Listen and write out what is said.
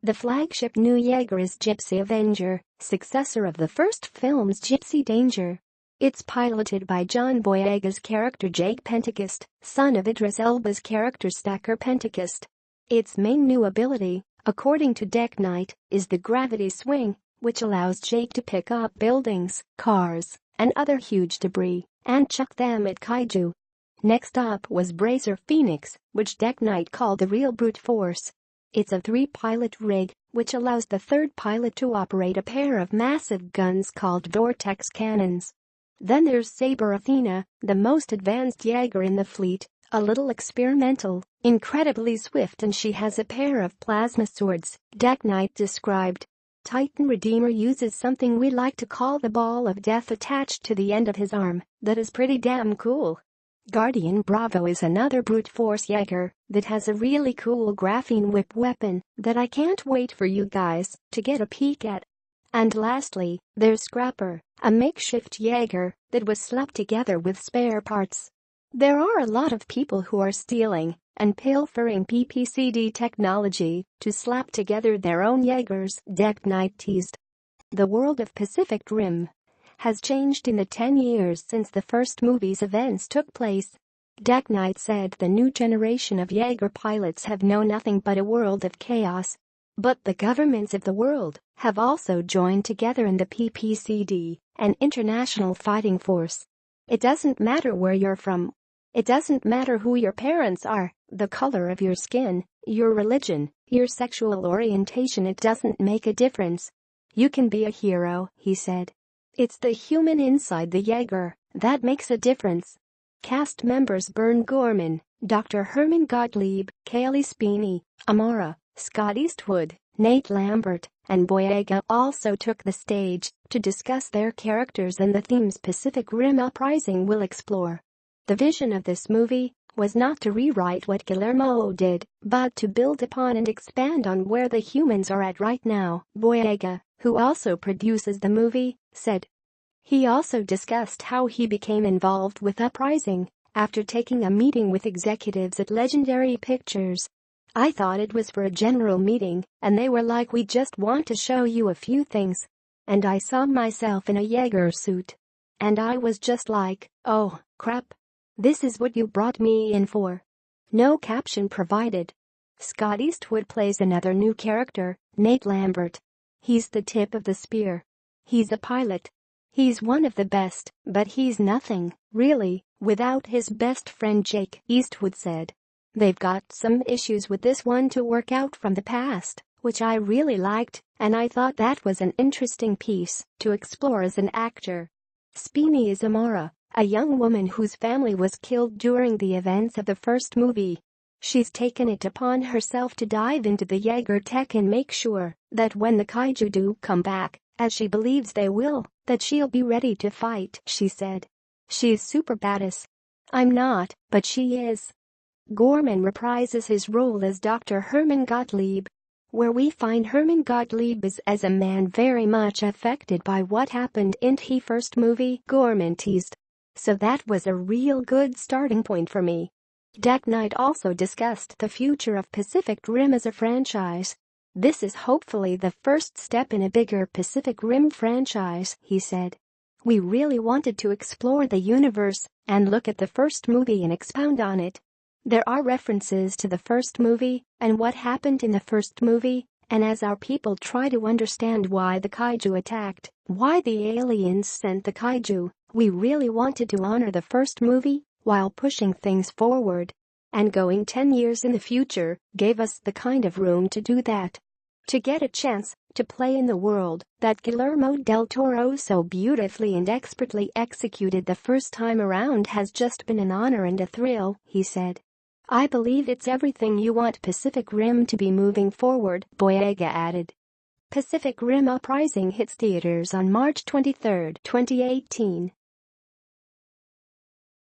The flagship new Jaeger is Gypsy Avenger, successor of the first film's Gypsy Danger. It's piloted by John Boyega's character Jake Pentecost, son of Idris Elba's character Stacker Pentecost. Its main new ability, according to DeKnight, is the gravity swing, which allows Jake to pick up buildings, cars, and other huge debris and chuck them at kaiju. Next up was Bracer Phoenix, which DeKnight called the real brute force. It's a 3-pilot rig, which allows the third pilot to operate a pair of massive guns called Vortex cannons. Then there's Saber Athena, the most advanced Jaeger in the fleet, a little experimental, incredibly swift, and she has a pair of plasma swords, DeKnight described. Titan Redeemer uses something we like to call the ball of death attached to the end of his arm. That is pretty damn cool. Guardian Bravo is another brute force Jaeger that has a really cool graphene whip weapon that I can't wait for you guys to get a peek at. And lastly, there's Scrapper, a makeshift Jaeger that was slapped together with spare parts. There are a lot of people who are stealing and pilfering PPCD technology to slap together their own Jaegers, DeKnight teased. The world of Pacific Rim has changed in the 10 years since the first movie's events took place. DeKnight said the new generation of Jaeger pilots have known nothing but a world of chaos. But the governments of the world have also joined together in the PPCD, an international fighting force. It doesn't matter where you're from. It doesn't matter who your parents are, the color of your skin, your religion, your sexual orientation. It doesn't make a difference. You can be a hero, he said. It's the human inside the Jaeger that makes a difference. Cast members Bern Gorman, Dr. Herman Gottlieb, Kaylee Speeney, Amara, Scott Eastwood, Nate Lambert, and Boyega also took the stage to discuss their characters and the themes Pacific Rim Uprising will explore. The vision of this movie was not to rewrite what Guillermo did, but to build upon and expand on where the humans are at right now, Boyega, who also produces the movie, said. He also discussed how he became involved with Uprising after taking a meeting with executives at Legendary Pictures. I thought it was for a general meeting, and they were like, we just want to show you a few things. And I saw myself in a Jaeger suit. And I was just like, oh, crap. This is what you brought me in for. No caption provided. Scott Eastwood plays another new character, Nate Lambert. He's the tip of the spear. He's a pilot. He's one of the best, but he's nothing, really, without his best friend Jake, Eastwood said. They've got some issues with this one to work out from the past, which I really liked, and I thought that was an interesting piece to explore as an actor. Speeney is Amara, a young woman whose family was killed during the events of the first movie. She's taken it upon herself to dive into the Jaeger tech and make sure that when the kaiju do come back, as she believes they will, that she'll be ready to fight, she said. She's super badass. I'm not, but she is. Gorman reprises his role as Dr. Herman Gottlieb, where we find Herman Gottlieb as a man very much affected by what happened in the first movie, Gorman teased. So that was a real good starting point for me. DeKnight also discussed the future of Pacific Rim as a franchise. This is hopefully the first step in a bigger Pacific Rim franchise, he said. We really wanted to explore the universe and look at the first movie and expound on it. There are references to the first movie and what happened in the first movie, and as our people try to understand why the kaiju attacked, why the aliens sent the kaiju, we really wanted to honor the first movie while pushing things forward. And going 10 years in the future gave us the kind of room to do that. To get a chance to play in the world that Guillermo del Toro so beautifully and expertly executed the first time around has just been an honor and a thrill, he said. I believe it's everything you want Pacific Rim to be moving forward, Boyega added. Pacific Rim Uprising hits theaters on March 23, 2018.